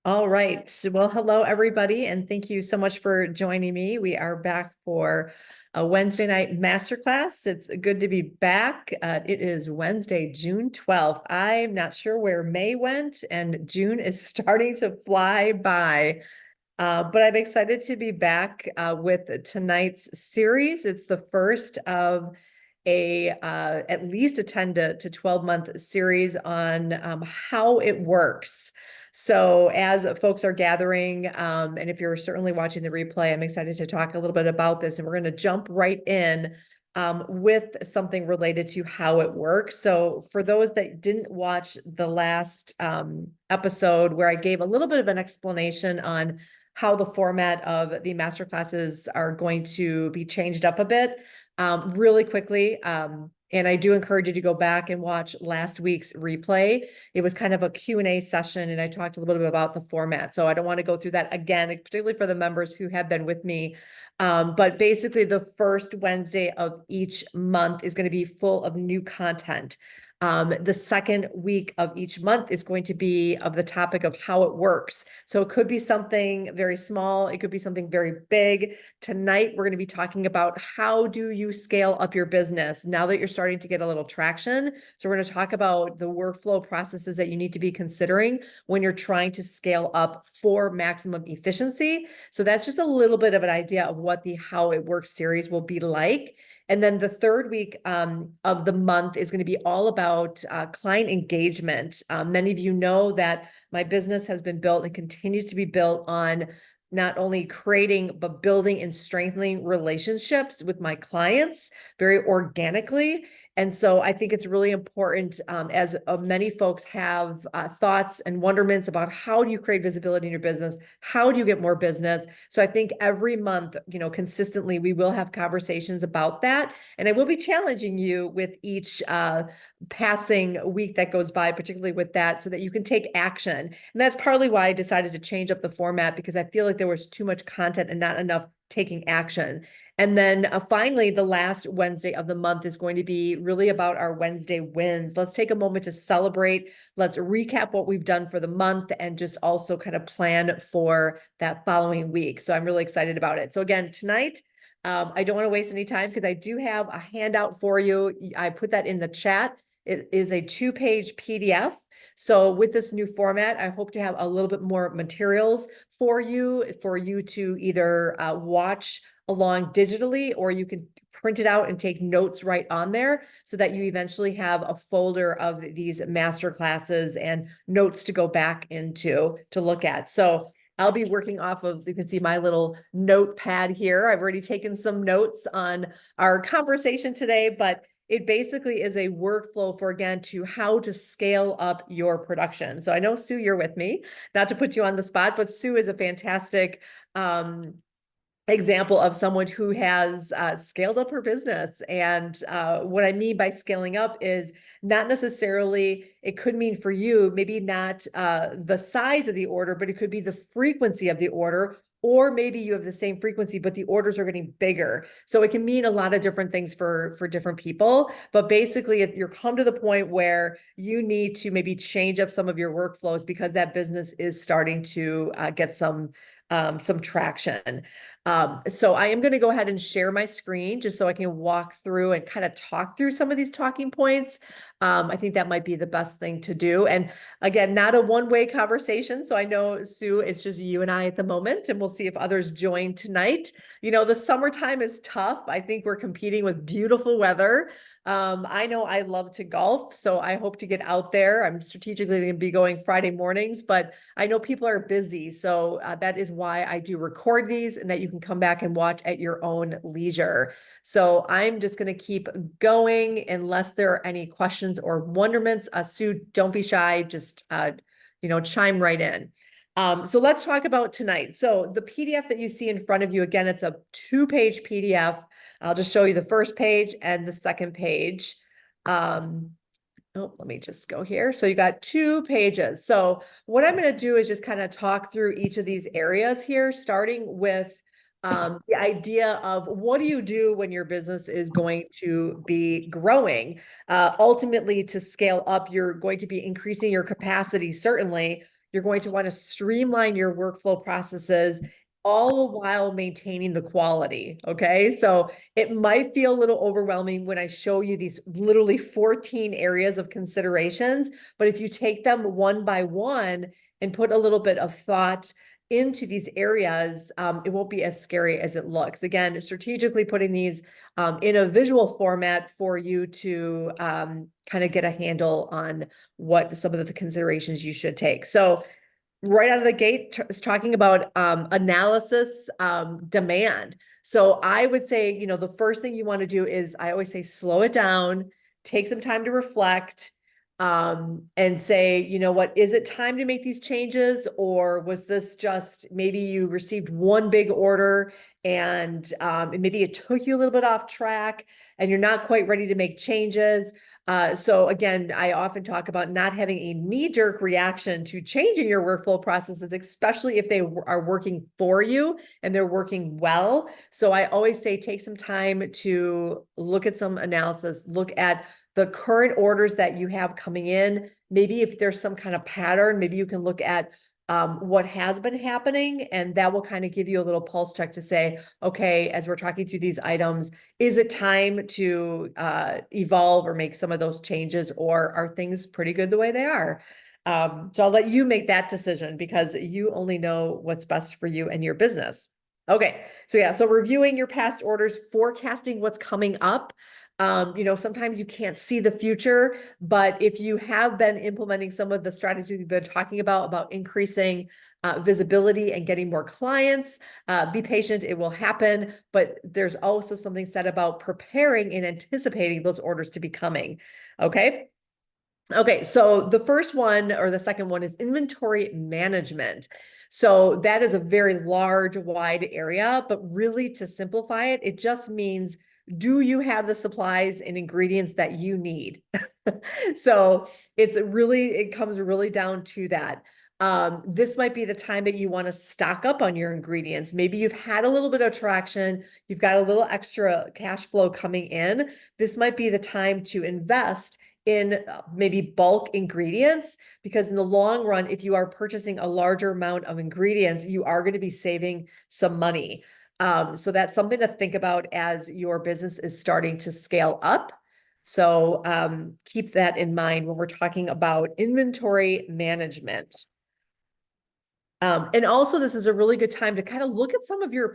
All right. Well, hello, everybody, and thank you so much for joining me. We are back for a Wednesday night masterclass. It's good to be back. It is Wednesday, June 12th. I'm not sure where May went, and June is starting to fly by. But I'm excited to be back with tonight's series. It's the first of a at least a 10 to 12 month series on how it works. So as folks are gathering, and if you're certainly watching the replay, I'm excited to talk a little bit about this. And we're going to jump right in with something related to how it works. So for those that didn't watch the last episode where I gave a little bit of an explanation on how the format of the master classes are going to be changed up a bit really quickly. And I do encourage you to go back and watch last week's replay. It was kind of a Q&A session, and I talked a little bit about the format. So I don't want to go through that again, particularly for the members who have been with me. But basically, the first Wednesday of each month is going to be full of new content. The second week of each month is going to be of the topic of how it works. So it could be something very small. It could be something very big. Tonight, we're going to be talking about how do you scale up your business now that you're starting to get a little traction. So we're going to talk about the workflow processes that you need to be considering when you're trying to scale up for maximum efficiency. So that's just a little bit of an idea of what the How It Works series will be like. And then the third week of the month is going to be all about client engagement. Many of you know that my business has been built and continues to be built on not only creating, but building and strengthening relationships with my clients very organically. And so I think it's really important as many folks have thoughts and wonderments about how do you create visibility in your business? How do you get more business? So I think every month, consistently, we will have conversations about that. And I will be challenging you with each passing week that goes by, particularly with that, so that you can take action. And that's partly why I decided to change up the format, because I feel like there was too much content and not enough taking action. And then finally, the last Wednesday of the month is going to be really about our Wednesday wins. Let's take a moment to celebrate. Let's recap what we've done for the month and just also kind of plan for that following week. So I'm really excited about it. So again, tonight, I don't want to waste any time because I do have a handout for you. I put that in the chat. It is a 2-page PDF. So with this new format, I hope to have a little bit more materials for you to either watch along digitally, or you can print it out and take notes right on there so that you eventually have a folder of these master classes and notes to go back into to look at. So I'll be working off of, you can see my little notepad here. I've already taken some notes on our conversation today, but it basically is a workflow for, again, to how to scale up your production. So I know, Sue, you're with me, not to put you on the spot, but Sue is a fantastic example of someone who has scaled up her business. And what I mean by scaling up is not necessarily, it could mean for you, maybe not the size of the order, but it could be the frequency of the order. Or maybe you have the same frequency, but the orders are getting bigger. So it can mean a lot of different things for different people. But basically, if you're come to the point where you need to maybe change up some of your workflows because that business is starting to get some traction. So I am going to go ahead and share my screen just so I can walk through and kind of talk through some of these talking points. I think that might be the best thing to do. And again, not a one-way conversation. So I know, Sue, it's just you and I at the moment, and we'll see if others join tonight. The summertime is tough. I think we're competing with beautiful weather. I know I love to golf, so I hope to get out there. I'm strategically going to be going Friday mornings, but I know people are busy. So that is why I do record these, and that you can come back and watch at your own leisure. So I'm just going to keep going unless there are any questions or wonderments. Sue, don't be shy. Just, chime right in. So let's talk about tonight. So the PDF that you see in front of you, again, it's a 2-page PDF. I'll just show you the first page and the second page. Let me just go here. So you got 2 pages. So what I'm going to do is just kind of talk through each of these areas here, starting with the idea of what do you do when your business is going to be growing? Ultimately, to scale up, you're going to be increasing your capacity, certainly. You're going to want to streamline your workflow processes, all while maintaining the quality. Okay. So it might feel a little overwhelming when I show you these literally 14 areas of considerations, but if you take them one by one and put a little bit of thought into these areas, it won't be as scary as it looks. Again, strategically putting these in a visual format for you to kind of get a handle on what some of the considerations you should take. So right out of the gate, is talking about analysis, demand. So I would say, the first thing you want to do is, I always say, slow it down, take some time to reflect, and say, what, is it time to make these changes? Or was this just maybe you received one big order and maybe it took you a little bit off track and you're not quite ready to make changes? So again, I often talk about not having a knee-jerk reaction to changing your workflow processes, especially if they are working for you and they're working well. So I always say, take some time to look at some analysis, look at the current orders that you have coming in. Maybe if there's some kind of pattern, maybe you can look at what has been happening, and that will kind of give you a little pulse check to say, okay, as we're talking through these items, is it time to evolve or make some of those changes, or are things pretty good the way they are? So I'll let you make that decision because you only know what's best for you and your business. Okay, so yeah, so reviewing your past orders, forecasting what's coming up. Sometimes you can't see the future, but if you have been implementing some of the strategies we've been talking about increasing visibility and getting more clients, be patient, it will happen. But there's also something said about preparing and anticipating those orders to be coming. Okay. Okay, so the first one or the second one is inventory management. So that is a very large, wide area, but really to simplify it, it just means, do you have the supplies and ingredients that you need? So it comes really down to that. This might be the time that you want to stock up on your ingredients. Maybe you've had a little bit of traction, you've got a little extra cash flow coming in. This might be the time to invest in maybe bulk ingredients, because in the long run, if you are purchasing a larger amount of ingredients, you are going to be saving some money. So that's something to think about as your business is starting to scale up. So keep that in mind when we're talking about inventory management. And also, this is a really good time to kind of look at some of your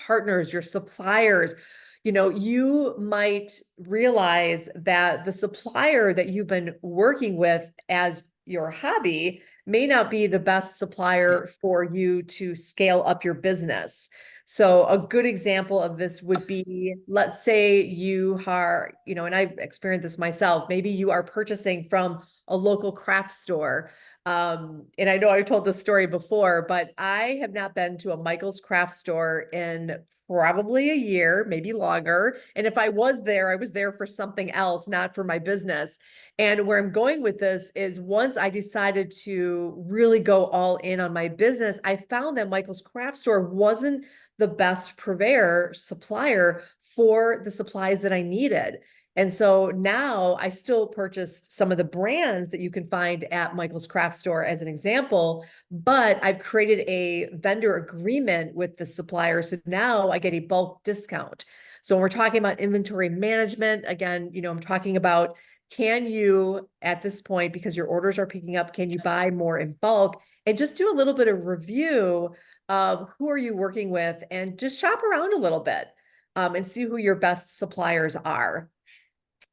partners, your suppliers. You might realize that the supplier that you've been working with as your hobby may not be the best supplier for you to scale up your business. So a good example of this would be, let's say you are, and I've experienced this myself, maybe you are purchasing from a local craft store. And I know I've told this story before, but I have not been to a Michael's craft store in probably a year, maybe longer. And if I was there, I was there for something else, not for my business. And where I'm going with this is, once I decided to really go all in on my business, I found that Michael's craft store wasn't the best purveyor supplier for the supplies that I needed. And so now I still purchased some of the brands that you can find at Michael's Craft Store as an example, but I've created a vendor agreement with the supplier. So now I get a bulk discount. So when we're talking about inventory management, again, I'm talking about, can you, at this point, because your orders are picking up, can you buy more in bulk and just do a little bit of review of who are you working with, and just shop around a little bit and see who your best suppliers are.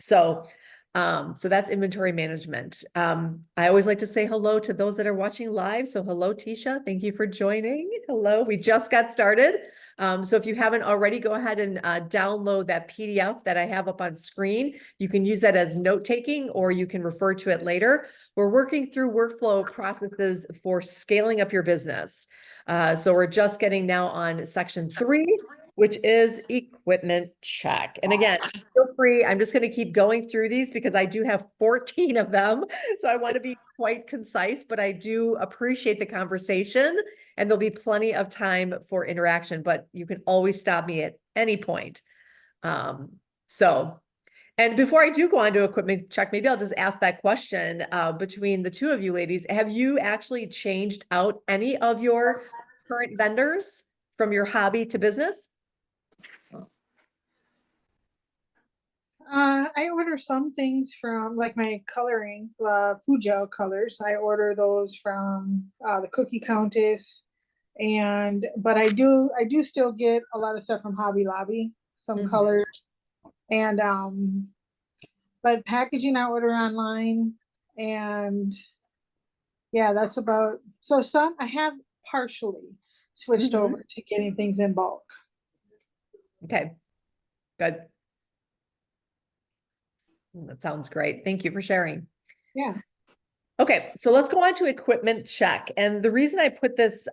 So that's inventory management. I always like to say hello to those that are watching live. So hello, Tisha. Thank you for joining. Hello. We just got started. So if you haven't already, go ahead and download that PDF that I have up on screen. You can use that as note-taking, or you can refer to it later. We're working through workflow processes for scaling up your business. So we're just getting now on section 3, which is equipment check. And again, feel free. I'm just going to keep going through these because I do have 14 of them. So I want to be quite concise, but I do appreciate the conversation, and there'll be plenty of time for interaction, but you can always stop me at any point. So And before I do go on to equipment check, maybe I'll just ask that question between the two of you ladies. Have you actually changed out any of your current vendors from your hobby to business? I order some things from like my coloring, food gel colors. I order those from the Cookie Countess, and but I do still get a lot of stuff from Hobby Lobby, some Mhm. colors, and but packaging I order online, and yeah, that's about. So some I have partially switched Mhm. over to getting things in bulk. Okay, good. That sounds great. Thank you for sharing. Yeah. Okay, so let's go on to equipment check. And the reason I put this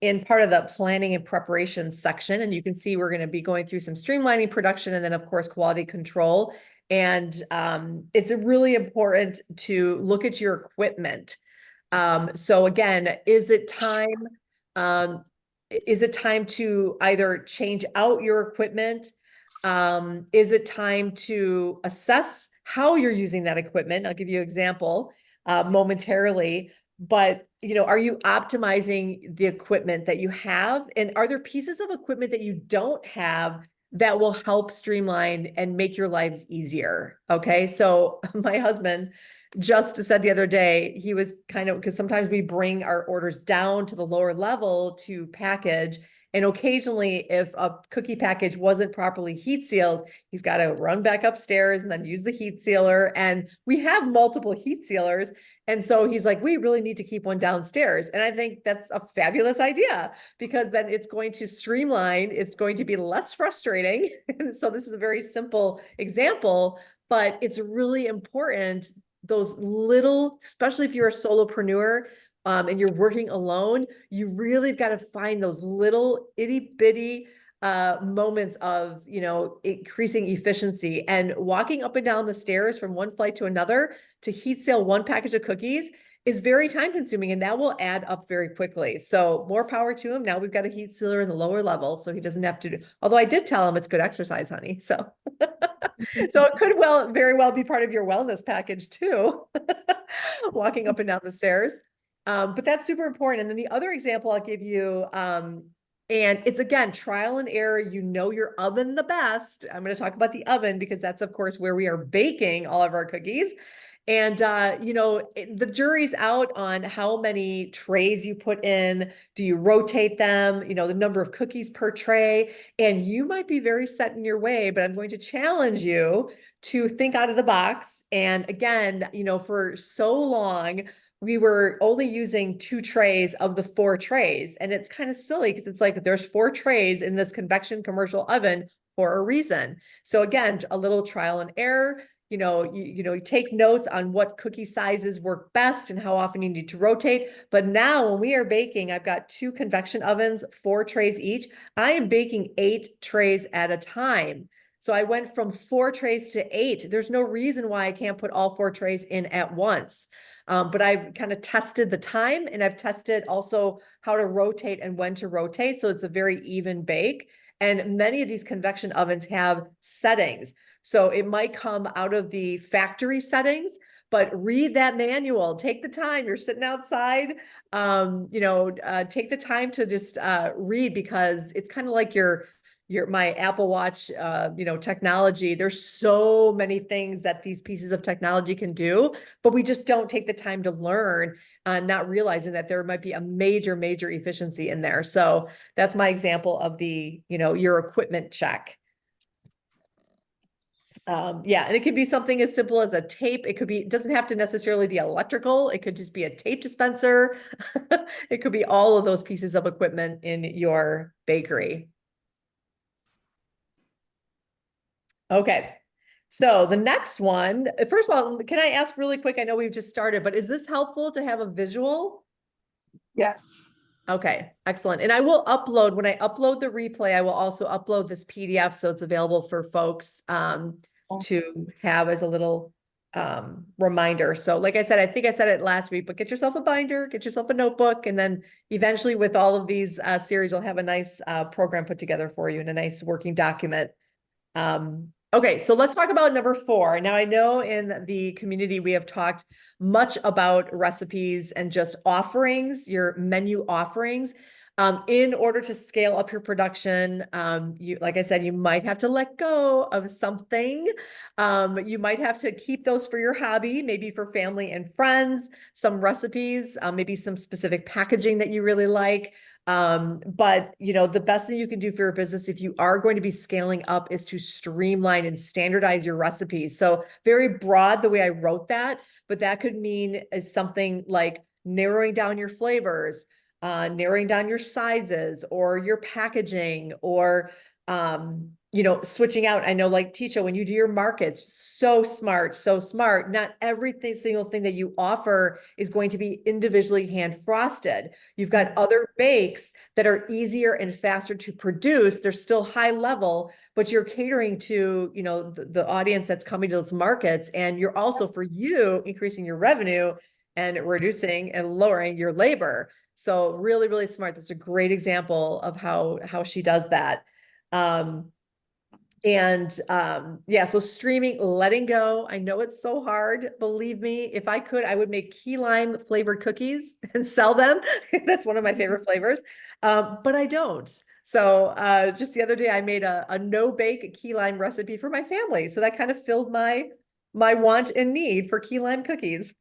in part of the planning and preparation section, and you can see we're going to be going through some streamlining production and then, of course, quality control. And it's really important to look at your equipment. So again, um, is it time to either change out your equipment? Is it time to assess how you're using that equipment? I'll give you an example momentarily. But are you optimizing the equipment that you have? And are there pieces of equipment that you don't have that will help streamline and make your lives easier? Okay. So my husband just said the other day, he was kind of, because sometimes we bring our orders down to the lower level to package. And occasionally, if a cookie package wasn't properly heat sealed, he's got to run back upstairs and then use the heat sealer. And we have multiple heat sealers. And so he's like, we really need to keep one downstairs. And I think that's a fabulous idea because then it's going to streamline, it's going to be less frustrating. And so this is a very simple example, but it's really important those little, especially if you're a solopreneur and you're working alone, you really got to find those little itty bitty moments of, increasing efficiency. And walking up and down the stairs from one flight to another to heat seal one package of cookies is very time consuming, and that will add up very quickly. So more power to him. Now we've got a heat sealer in the lower level, so he doesn't have to do, although I did tell him it's good exercise, honey. So so it could very well be part of your wellness package too, walking up and down the stairs. But that's super important. And then the other example I'll give you, and it's again, trial and error, your oven the best. I'm going to talk about the oven because that's of course where we are baking all of our cookies. And the jury's out on how many trays you put in. Do you rotate them? The number of cookies per tray. And you might be very set in your way, but I'm going to challenge you to think out of the box. And again, for so long, we were only using 2 trays of the 4 trays. And it's kind of silly because it's like there's 4 trays in this convection commercial oven for a reason. So again, a little trial and error. You take notes on what cookie sizes work best and how often you need to rotate. But now when we are baking, I've got 2 convection ovens, 4 trays each. I am baking 8 trays at a time. So I went from 4 trays to 8. There's no reason why I can't put all 4 trays in at once. But I've kind of tested the time and I've tested also how to rotate and when to rotate. So it's a very even bake. And many of these convection ovens have settings. So it might come out of the factory settings, but read that manual, take the time. You're sitting outside, take the time to just read because it's kind of like my Apple Watch, technology. There's so many things that these pieces of technology can do, but we just don't take the time to learn, not realizing that there might be a major, major efficiency in there. So that's my example of your equipment check. Yeah, and it could be something as simple as a tape. It doesn't have to necessarily be electrical. It could just be a tape dispenser. It could be all of those pieces of equipment in your bakery. Okay. So the next one, first of all, can I ask really quick? I know we've just started, but is this helpful to have a visual? Yes. Okay, excellent. And I will upload, when I upload the replay, I will also upload this PDF so it's available for folks to have as a little reminder. So like I said, I think I said it last week, but get yourself a binder, get yourself a notebook, and then eventually with all of these series, you'll have a nice program put together for you and a nice working document. Okay, so let's talk about number 4. Now, I know in the community we have talked much about recipes and just offerings, your menu offerings. In order to scale up your production, you, like I said, you might have to let go of something. You might have to keep those for your hobby, maybe for family and friends, some recipes, maybe some specific packaging that you really like. But you know, the best thing you can do for your business if you are going to be scaling up is to streamline and standardize your recipes. So very broad the way I wrote that, but that could mean is something like narrowing down your flavors, narrowing down your sizes or your packaging, or you know, switching out. I know, like Tisha, when you do your markets, so smart, so smart. Not everything single thing that you offer is going to be individually hand frosted. You've got other bakes that are easier and faster to produce. They're still high level, but you're catering to, you know, the audience that's coming to those markets. And you're also, for you, increasing your revenue and reducing and lowering your labor. So really, really smart. That's a great example of how she does that. Yeah, so streaming, letting go. I know it's so hard. Believe me, if I could, I would make key lime flavored cookies and sell them. That's one of my favorite flavors. But I don't. So just the other day, I made a no bake key lime recipe for my family. So that kind of filled my want and need for key lime cookies.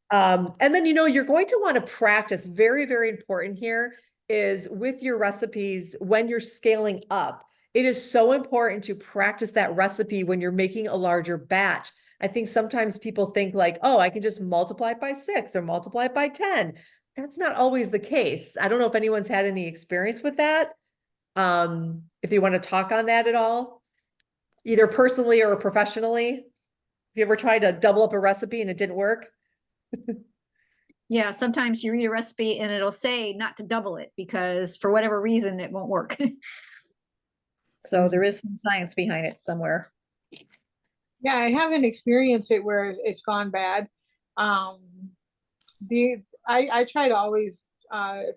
And then, you know, you're going to want to practice. Very, very important here is with your recipes when you're scaling up. It is so important to practice that recipe when you're making a larger batch. I think sometimes people think like, oh, I can just multiply it by 6 or multiply it by 10. That's not always the case. I don't know if anyone's had any experience with that. If you want to talk on that at all, either personally or professionally. Have you ever tried to double up a recipe and it didn't work? Yeah, sometimes you read a recipe and it'll say not to double it because for whatever reason it won't work. So there is some science behind it somewhere. Yeah, I haven't experienced it where it's gone bad. Um, I try to always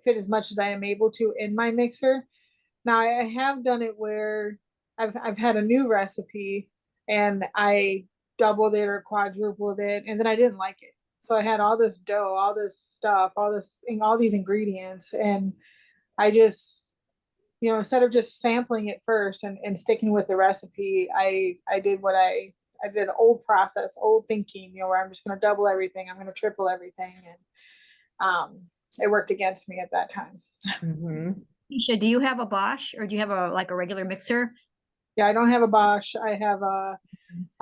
fit as much as I am able to in my mixer. Now I have done it where I've had a new recipe and I doubled it or quadrupled it, and then I didn't like it. So I had all this dough, all this stuff, all these ingredients, and I just, you know, instead of just sampling it first and sticking with the recipe, I did what I did an old process, old thinking, you know, where I'm just going to double everything, I'm going to triple everything, and it worked against me at that time. Mhm. Tisha, do you have a Bosch or do you have a like a regular mixer? Yeah, I don't have a Bosch. I have a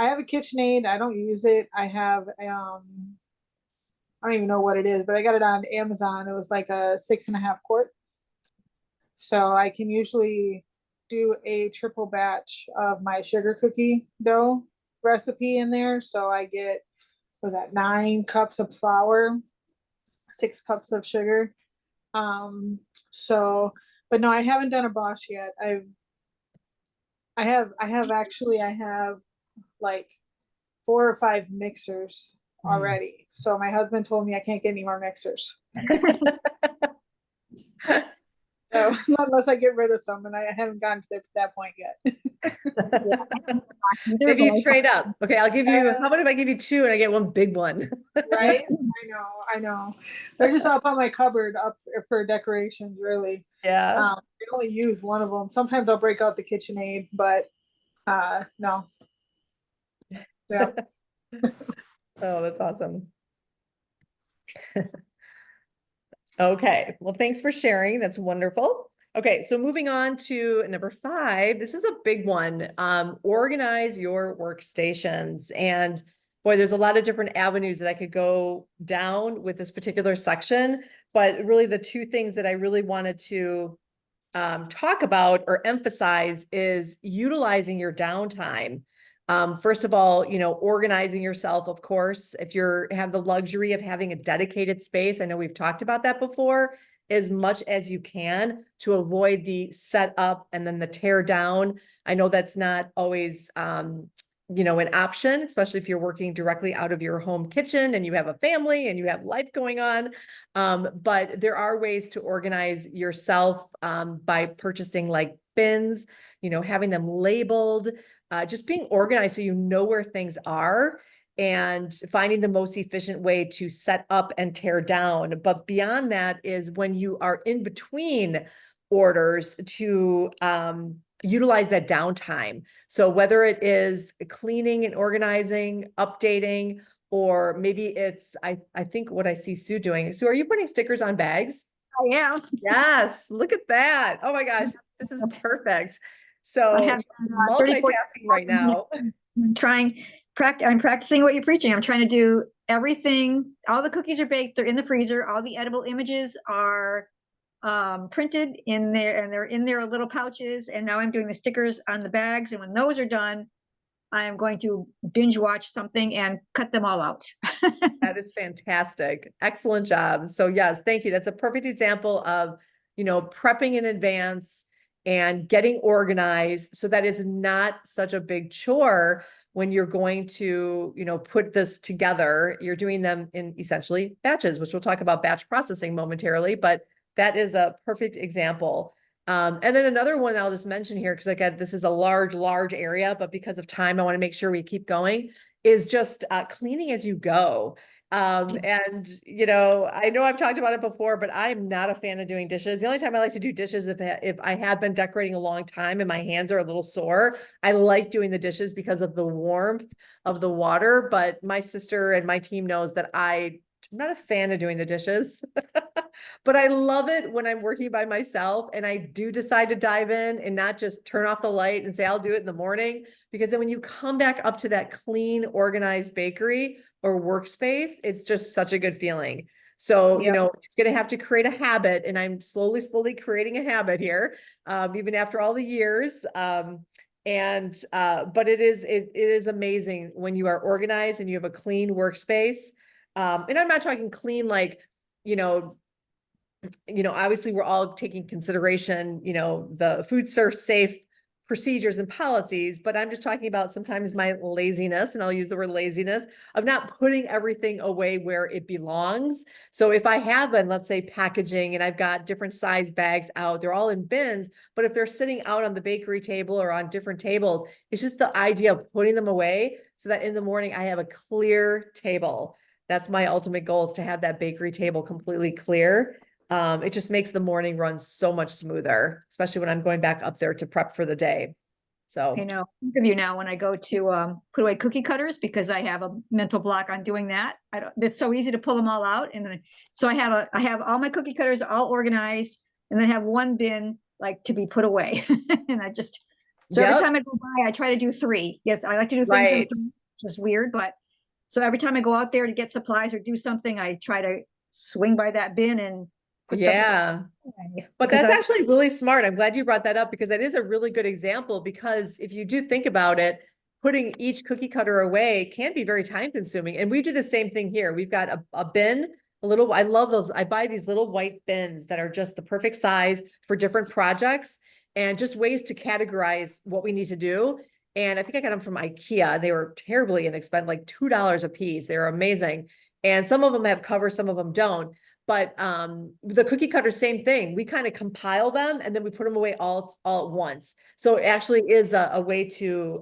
KitchenAid. I don't use it. I have I don't even know what it is, but I got it on Amazon. It was like a 6.5 quart. So I can usually do a triple batch of my sugar cookie dough recipe in there. So I get, was that 9 cups of flour, 6 cups of sugar. Um, so, but no, I haven't done a Bosch yet. I have like 4 or 5 mixers already. So my husband told me I can't get any more mixers. So unless I get rid of some, and I haven't gotten to that point yet. Maybe you trade up. Okay, I'll give you, how about if I give you 2 and I get one big one? Right? I know. They're just up on my cupboard up for decorations, really. Yeah. I only use one of them. Sometimes I'll break out the KitchenAid, but no. Yeah. Oh, that's awesome. Okay, well, thanks for sharing. That's wonderful. Okay, so moving on to number 5. This is a big one. Organize your workstations. And boy, there's a lot of different avenues that I could go down with this particular section. But really, the 2 things that I really wanted to talk about or emphasize is utilizing your downtime. First of all, you know, organizing yourself, of course, if you're have the luxury of having a dedicated space. I know we've talked about that before, as much as you can to avoid the set up and then the tear down. I know that's not always you know, an option, especially if you're working directly out of your home kitchen and you have a family and you have life going on. But there are ways to organize yourself by purchasing like bins, you know, having them labeled. just being organized so you know where things are and finding the most efficient way to set up and tear down. But beyond that is when you are in between orders to utilize that downtime. So whether it is cleaning and organizing, updating, or maybe it's, I think what I see Sue doing. Sue, are you putting stickers on bags? I am. Yes, look at that. Oh my gosh, this is perfect. I So have you're 34 multitasking right now. I'm I'm practicing what you're preaching. I'm trying to do everything. All the cookies are baked. They're in the freezer. All the edible images are printed in there, and they're in their little pouches. And now I'm doing the stickers on the bags. And when those are done, I am going to binge watch something and cut them all out. That is fantastic. Excellent job. So yes, thank you. That's a perfect example of, prepping in advance and getting organized. So that is not such a big chore when you're going to, put this together. You're doing them in essentially batches, which we'll talk about batch processing momentarily, but that is a perfect example. And then another one I'll just mention here, because again, this is a large area, but because of time, I want to make sure we keep going, is just cleaning as you go. And I know I've talked about it before, but I'm not a fan of doing dishes. The only time I like to do dishes if I have been decorating a long time and my hands are a little sore. I like doing the dishes because of the warmth of the water, but my sister and my team knows that I'm not a fan of doing the dishes, but I love it when I'm working by myself and I do decide to dive in and not just turn off the light and say, I'll do it in the morning. Because then when you come back up to that clean, organized bakery or workspace, it's just such a good feing. So, it's going to have to create a habit, and I'm slowly creating a habit here, even after all the years. But it is amazing when you are organized and you have a clean workspace. And I'm not talking clean, like, obviously we're all taking consideration, the food source safe procedures and policies, but I'm just talking about sometimes my laziness, and I'll use the word laziness, of not putting everything away where it belongs. So if I have been, let's say, packaging and I've got different size bags out, they're all in bins, but if they're sitting out on the bakery table or on different tables, it's just the idea of putting them away so that in the morning I have a clear table. That's my ultimate goal, is to have that bakery table completely clear. It just makes the morning run so much smoother, especially when I'm going back up there to prep for the day. So I know, think of you now when I go to put away cookie cutters, because I have a mental block on doing that. It's so easy to pull them all out. And so I have all my cookie cutters all organized, and then have one bin like to be put away. And every time I go by, I try to do 3. Yes, I like to do things in 3. It's just weird, but so every time I go out there to get supplies or do something, I try to swing by that bin and put them away. But that's actually really smart. I'm glad you brought that up, because that is a really good example. Because if you do think about it, putting each cookie cutter away can be very time consuming. And we do the same thing here. We've got a bin, I love those. I buy these little white bins that are just the perfect size for different projects and just ways to categorize what we need to do. And I think I got them from IKEA. They were terribly inexpensive, like $2 a piece. They're amazing. And some of them have covers, some of them don't. But the cookie cutter, same thing. We kind of compile them and then we put them away all at once. So it actually is a way to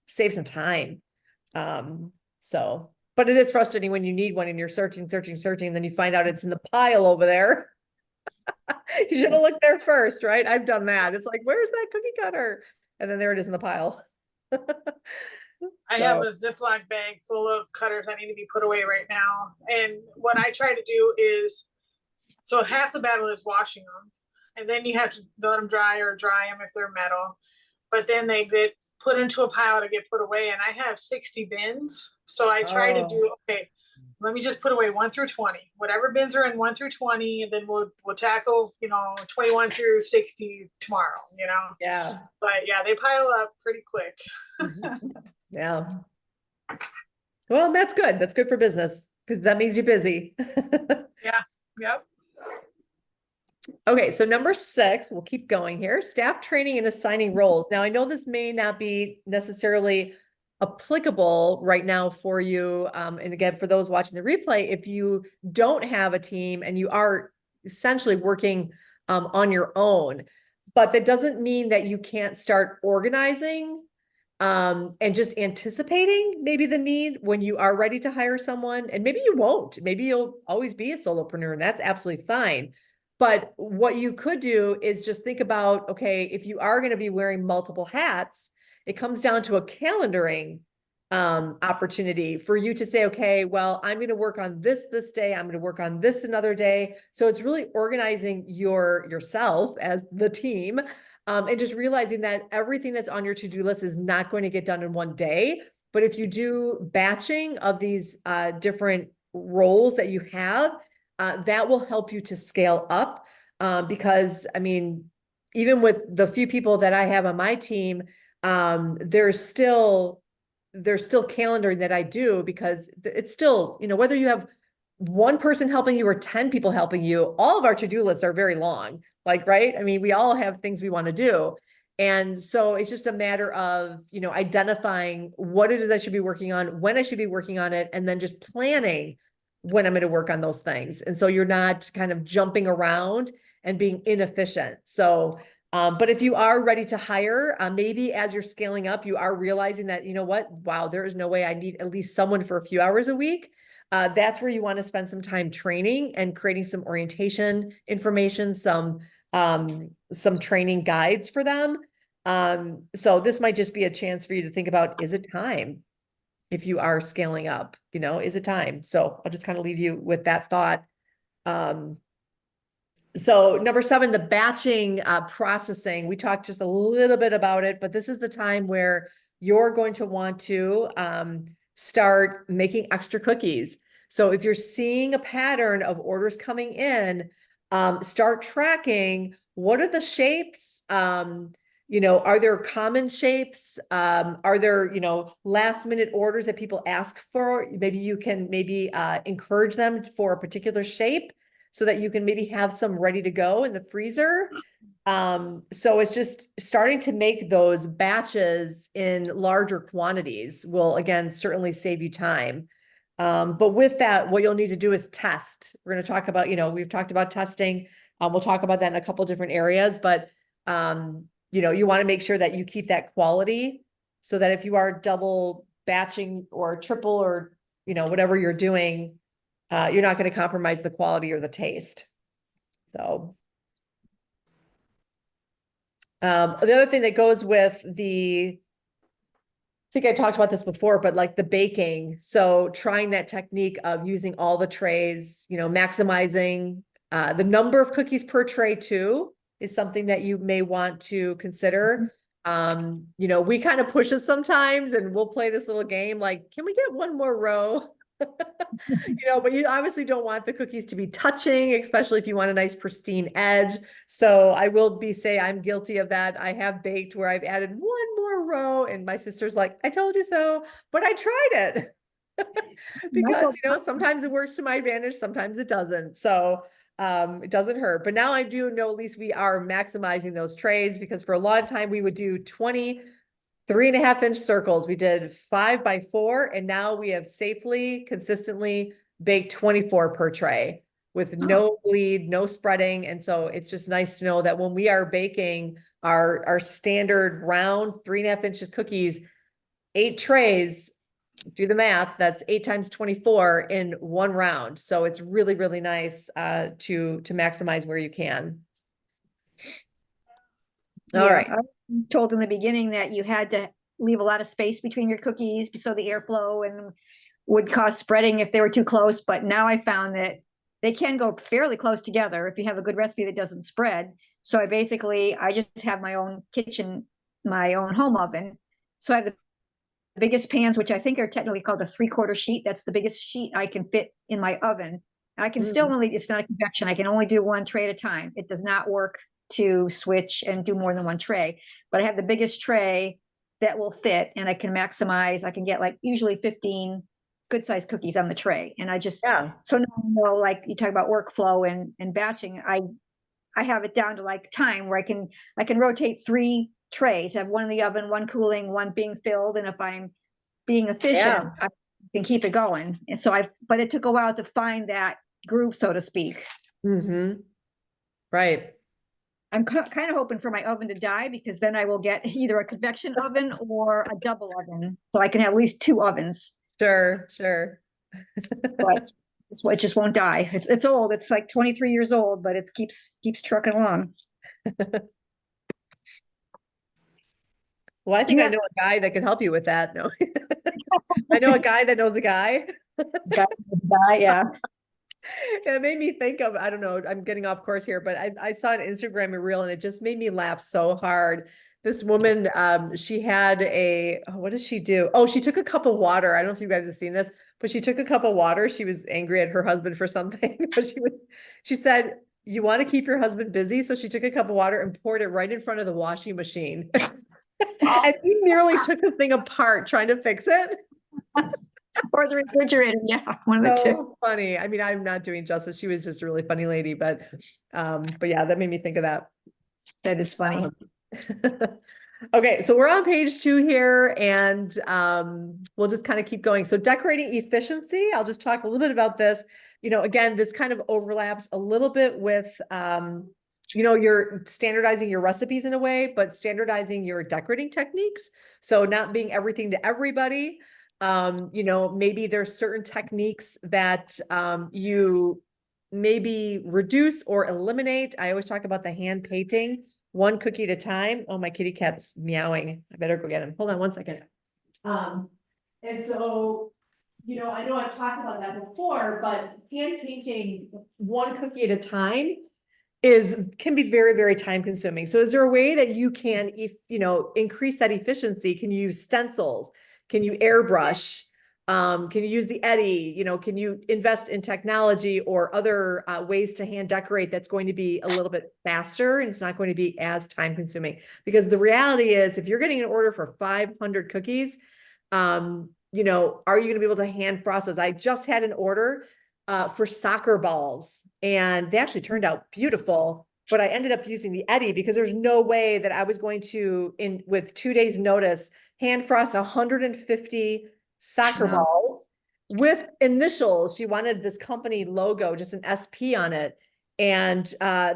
save some time. But it is frustrating when you need one and you're searching, and then you find out it's in the pile over there. You should have looked there first, right? I've done that. It's like, where's that cookie cutter? And then there it is in the pile. I have a Ziploc bag full of cutters that need to be put away right now. And what I try to do is, so half the battle is washing them, and then you have to let them dry or dry them if they're metal. But then they get put into a pile to get put away. And I have 60 bins. So I try to do, okay, let me just put away 1 through 20, whatever bins are in 1 through 20. And then we'll tackle, 21 through 60 tomorrow, Yeah. But yeah, they pile up pretty quick. Yeah. Well, that's good. That's good for business, because that means you're busy. Yeah. Yep. Okay, so number 6, we'll keep going here. Staff training and assigning roles. Now, I know this may not be necessarily applicable right now for you. And again, for those watching the replay, if you don't have a team and you are essentially working on your own, but that doesn't mean that you can't start organizing and just anticipating maybe the need when you are ready to hire someone. And maybe you won't, maybe you'll always be a solopreneur, and that's absolutely fine. But what you could do is just think about, okay, if you are going to be wearing multiple hats, it comes down to a calendaring opportunity for you to say, okay, well, I'm going to work on this day, I'm going to work on this another day. So it's really organizing yourself as the team, and just realizing that everything that's on your to-do list is not going to get done in one day. But if you do batching of these different roles that you have, that will help you to scale up. Because I mean, even with the few people that I have on my team, there's still calendaring that I do, because it's still, whether you have one person helping you or 10 people helping you, all of our to-do lists are very long. Like, right? I mean, we all have things we want to do. And so it's just a matter of, identifying what it is I should be working on, when I should be working on it, and then just planning when I'm going to work on those things. And so you're not kind of jumping around and being inefficient. So, but if you are ready to hire, maybe as you're scaling up, you are realizing that, wow, there is no way I need at least someone for a few hours a week. That's where you want to spend some time training and creating some orientation information, some training guides for them. So this might just be a chance for you to think about, is it time? If you are scaling up, is it time? So I'll just kind of leave you with that thought. So number 7, the batching processing. We talked just a little bit about it, but this is the time where you're going to want to start making extra cookies. So if you're seeing a pattern of orders coming in, start tracking, what are the shapes? Are there common shapes? Are there, last minute orders that people ask for? Maybe you can encourage them for a particular shape, so that you can maybe have some ready to go in the freezer. So it's just starting to make those batches in larger quantities will, again, certainly save you time. But with that, what you'll need to do is test. We're going to talk about, we've talked about testing. We'll talk about that in a couple different areas, but you want to make sure that you keep that quality, so that if you are double batching or triple or, whatever you're doing, you're not going to compromise the quality or the taste. So, the other thing that goes with I think I talked about this before, but like the baking. So trying that technique of using all the trays, maximizing the number of cookies per tray too, is something that you may want to consider. We kind of push it sometimes, and we'll play this little game like, can we get one more row? But you obviously don't want the cookies to be touching, especially if you want a nice pristine edge. So I will say I'm guilty of that. I have baked where I've added one more row, and my sister's like, I told you so, but I tried it. Because, sometimes it works to my advantage, sometimes it doesn't. So it doesn't hurt. But now I do know at least we are maximizing those trays, because for a long time we would do 20 3.5-inch circles. We did 5 by 4, and now we have safely, consistently baked 24 per tray with no bleed, no spreading. And so it's just nice to know that when we are baking our standard round 3.5-inch cookies, 8 trays, do the math, that's 8 times 24 in one round. So it's really, really nice to maximize where you can. All right. I was told in the beginning that you had to leave a lot of space between your cookies so the airflow and would cause spreading if they were too close. But now I found that they can go fairly close together if you have a good recipe that doesn't spread. So I just have my own kitchen, my own home oven. So I have the biggest pans, which I think are technically called a 3/4 sheet. That's the biggest sheet I can fit in my oven. I can still only, it's not a convection. I can only do one tray at a time. It does not work to switch and do more than one tray, but I have the biggest tray that will fit, and I can maximize. I can get like usually 15 good sized cookies on the tray. And I just, so now, like you talk about workflow and batching, I have it down to like time where I can rotate 3 trays, have one in the oven, one cooling, one being filled. And if I'm being efficient, I can keep it going. And so but it took a while to find that groove, so to speak. Right. I'm kind of hoping for my oven to die, because then I will get either a convection oven or a double oven. So I can have at least 2 ovens, Sure, sure. but it just won't die. It's old. It's like 23 years old, but it keeps trucking along. Well, I Do you think I have know a guy that can help you with that. No, I know a guy that knows a guy. guys die? Yeah. It made me think of, I don't know, I'm getting off course here, but I saw an Instagram reel and it just made me laugh so hard. This woman, she had what does she do? Oh, she took a cup of water. I don't know if you guys have seen this, but she took a cup of water. She was angry at her husband for something, but she said, you want to keep your husband busy? So she took a cup of water and poured it right in front of the washing machine. And he nearly took the thing apart trying to fix it. Or the refrigerator. Yeah, one of the two. So funny. I mean, I'm not doing justice. She was just a really funny lady, but yeah, that made me think of that. That is funny. Okay, so we're on page 2 here, and we'll just kind of keep going. So decorating efficiency, I'll just talk a little bit about this. Again, this kind of overlaps a little bit with you're standardizing your recipes in a way, but standardizing your decorating techniques. So not being everything to everybody. Maybe there's certain techniques that you maybe reduce or eliminate. I always talk about the hand painting, 1 cookie at a time. Oh, my kitty cat's meowing. I better go get him. Hold on 1 second. And so, I know I've talked about that before, but hand painting 1 cookie at a time can be very, very time consuming. So is there a way that you can, increase that efficiency? Can you use stencils? Can you airbrush? Can you use the Eddie? Can you invest in technology or other ways to hand decorate that's going to be a little bit faster and it's not going to be as time consuming? Because the reality is, if you're getting an order for 500 cookies, are you going to be able to hand frost those? I just had an order for soccer balls, and they actually turned out beautiful, but I ended up using the Eddie because there's no way that I was going to, with 2 days notice, hand frost 150 soccer Wow. balls with initials. She wanted this company logo, just an SP on it. And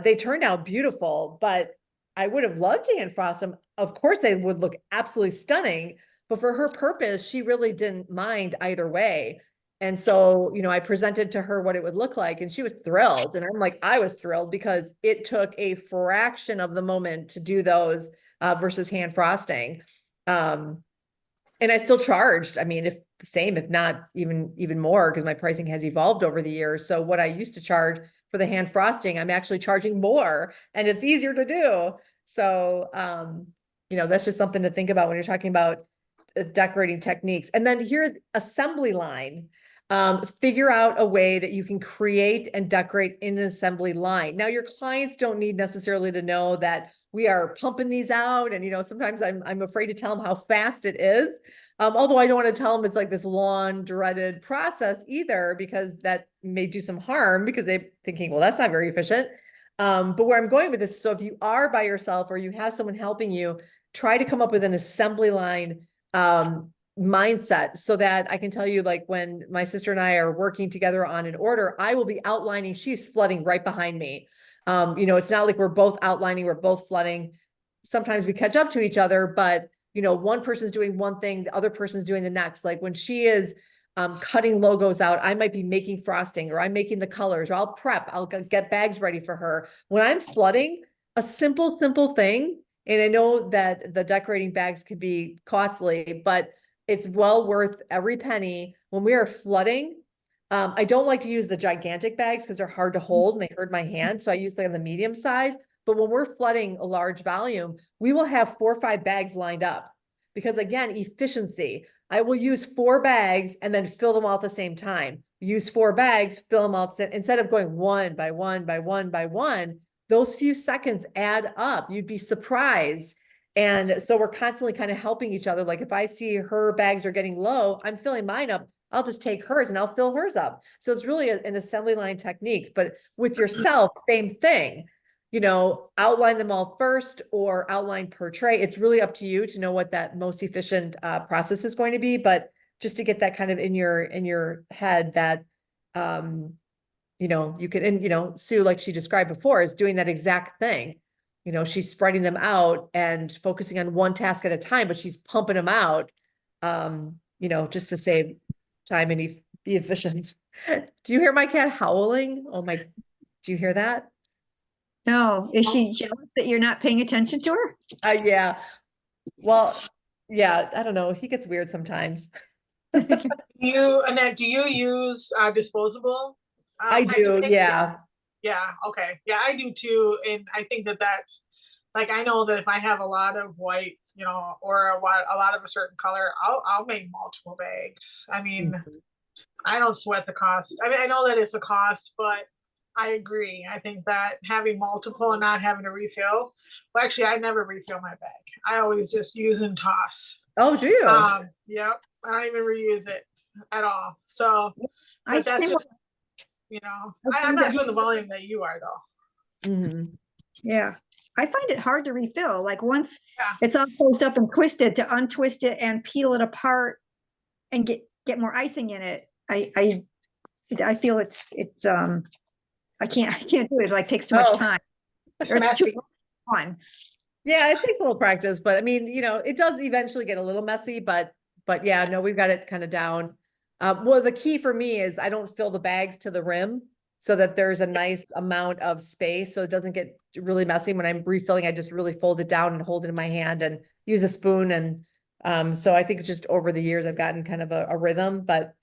they turned out beautiful, but I would have loved to hand frost them. Of course, they would look absolutely stunning, but for her purpose, she really didn't mind either way. And so, I presented to her what it would look like, and she was thrilled. And I'm like, I was thrilled because it took a fraction of the moment to do those versus hand frosting. And I still charged, I mean, if not even more, because my pricing has evolved over the years. So what I used to charge for the hand frosting, I'm actually charging more, and it's easier to do. So, that's just something to think about when you're talking about decorating techniques. And then here, assembly line. Figure out a way that you can create and decorate in an assembly line. Now, your clients don't need necessarily to know that we are pumping these out. And, sometimes I'm afraid to tell them how fast it is. Although I don't want to tell them it's like this long, dreaded process either, because that may do some harm because they're thinking, well, that's not very efficient. But where I'm going with this, so if you are by yourself or you have someone helping you, try to come up with an assembly line mindset, so that I can tell you, like, when my sister and I are working together on an order, I will be outlining, she's flooding right behind me. It's not like we're both outlining, we're both flooding. Sometimes we catch up to each other, but one person's doing one thing, the other person's doing the next. Like when she is cutting logos out, I might be making frosting, or I'm making the colors, or I'll get bags ready for her. When I'm flooding, a simple thing, and I know that the decorating bags can be costly, but it's well worth every penny. When we are flooding, I don't like to use the gigantic bags because they're hard to hold and they hurt my hand. So I use the medium size. But when we're flooding a large volume, we will have 4 or 5 bags lined up, because again, efficiency. I will use 4 bags and then fill them all at the same time. Use 4 bags, fill them all instead of going one by one by one by one. Those few seconds add up. You'd be surprised. And so we're constantly kind of helping each other. Like if I see her bags are getting low, I'm filling mine up. I'll just take hers and I'll fill hers up. So it's really an assembly line techniques, but with yourself, same thing. Outline them all first or outline per tray. It's really up to you to know what that most efficient process is going to be. But just to get that kind of in your head that, you could, and Sue, like she described before, is doing that exact thing. she's spreading them out and focusing on one task at a time, but she's pumping them out, just to save time and be efficient. Do you hear my cat howling? Do you hear that? No, is she jealous that you're not paying attention to her? Yeah. Well, yeah, I don't know. He gets weird sometimes. Annette, do you use disposable? I do, packaging? yeah. Yeah, okay. Yeah, I do too. And I think that that's like, I know that if I have a lot of white, or a lot of a certain color, I'll make multiple bags. I mean, I don't sweat the cost. I mean, I know that it's a cost, but I agree. I think that having multiple and not having to refill, well, actually, I never refill my bag. I always just use and toss. Oh, do you? Yep. I don't even reuse it at all. So, I but that's think, just, I'm not doing the volume that you are though. Mhm. yeah, I find it hard to refill. Like once Yeah. it's all closed up and twisted, to untwist it and peel it apart and get more icing in it. I feel it's I can't do it. It like takes too much Oh. time. It's Or it's messy. too fun. Yeah, it takes a little practice, but I mean, it does eventually get a little messy, but yeah, no, we've got it kind of down. Well, the key for me is I don't fill the bags to the rim so that there's a nice amount of space. So it doesn't get really messy. When I'm refilling, I just really fold it down and hold it in my hand and use a spoon. And so I think it's just over the years, I've gotten kind of a rhythm, but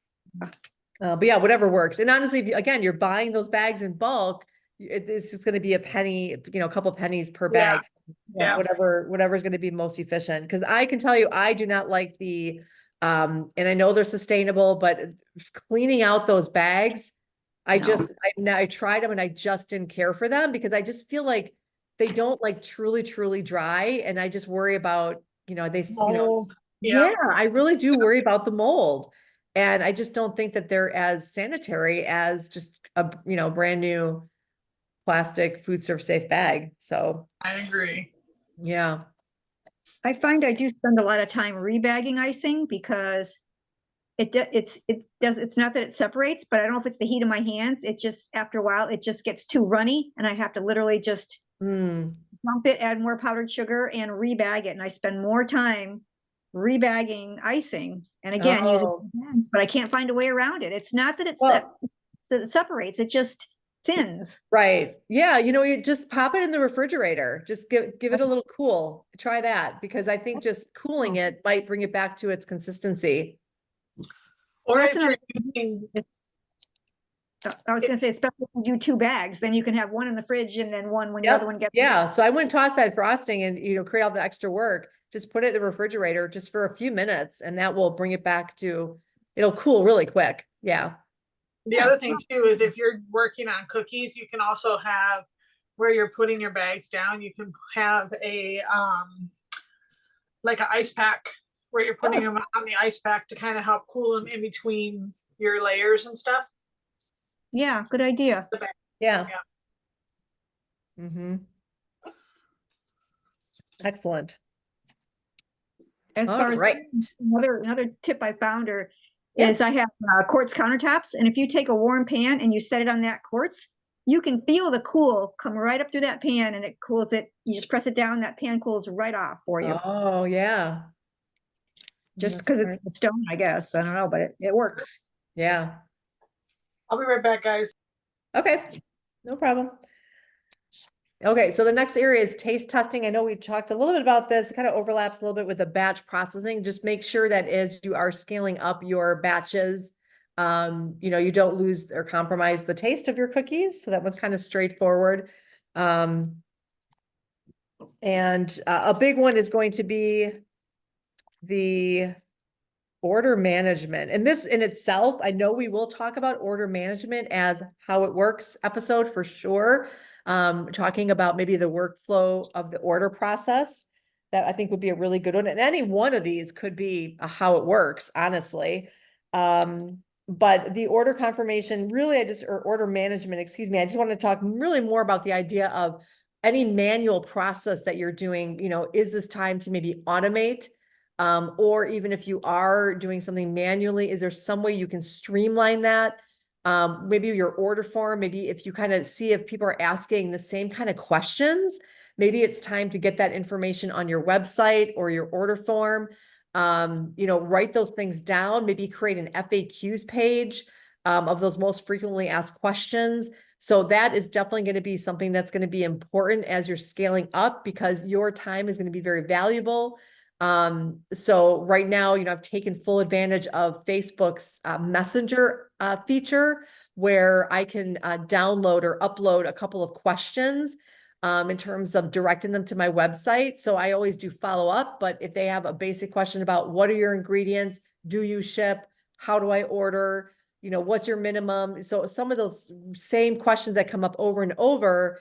yeah, whatever works. And honestly, if again, you're buying those bags in bulk, it's just going to be a penny, a couple pennies per bag. Yeah. Whatever's going to be most efficient. Because I can tell you, I do not like and I know they're sustainable, but cleaning out those bags, I tried them and I just didn't care for them because I just feel like they don't like truly dry. And I just worry about, Mold. yeah, I really do worry about the mold. And I just don't think that they're as sanitary as just a, brand new plastic food service safe bag. So I agree. yeah. I find I do spend a lot of time rebagging icing because it's not that it separates, but I don't know if it's the heat of my hands. It just, after a while, it just gets too runny and I have to literally just dump it, add more powdered sugar and rebag it. And I spend more time rebagging icing. And again, using hands, but I can't find a way around it. It's not that that it separates, it just thins. Right. Yeah. You just pop it in the refrigerator. Just give it a little cool. Try that because I think just cooling it might bring it back to its consistency. Or That's if you're using, I was going to say, especially if you do 2 bags, then you can have one in the fridge and then one when the Yep. other one gets. Yeah. So I wouldn't toss that frosting and, create all the extra work. Just put it in the refrigerator just for a few minutes and that will bring it back to, it'll cool really quick. Yeah. the other thing too is if you're working on cookies, you can also have where you're putting your bags down, you can have a like an ice pack where you're putting them on the ice pack to kind of help cool them in between your layers and stuff. Yeah, good idea. Yeah. Mm-hmm. Excellent. As All far as right. another tip I found is I have quartz countertops, and if you take a warm pan and you set it on that quartz, you can feel the cool come right up through that pan and it cools it. You just press it down, that pan cools right off for you. Oh yeah. Just because it's the stone, I guess. I don't know, but it works. Yeah. I'll be right back, guys. Okay. No problem. Okay, so the next area is taste testing. I know we talked a little bit about this. It kind of overlaps a little bit with the batch processing. Just make sure that as you are scaling up your batches, you don't lose or compromise the taste of your cookies. So that one's kind of straightforward. And a big one is going to be the order management. And this in itself, I know we will talk about order management as how it works episode for sure. Talking about maybe the workflow of the order process that I think would be a really good one. And any one of these could be a how it works, honestly. But the order confirmation, really, or order management, excuse me, I just want to talk really more about the idea of any manual process that you're doing, is this time to maybe automate? Or even if you are doing something manually, is there some way you can streamline that? Maybe your order form, maybe if you kind of see if people are asking the same kind of questions, Maybe it's time to get that information on your website or your order form. Write those things down, maybe create an FAQs page of those most frequently asked questions. So that is definitely going to be something that's going to be important as you're scaling up, because your time is going to be very valuable. So right now, I've taken full advantage of Facebook's Messenger feature, where I can download or upload a couple of questions in terms of directing them to my website. So I always do follow up, but if they have a basic question about what are your ingredients, do you ship, how do I order, what's your minimum? So some of those same questions that come up over and over,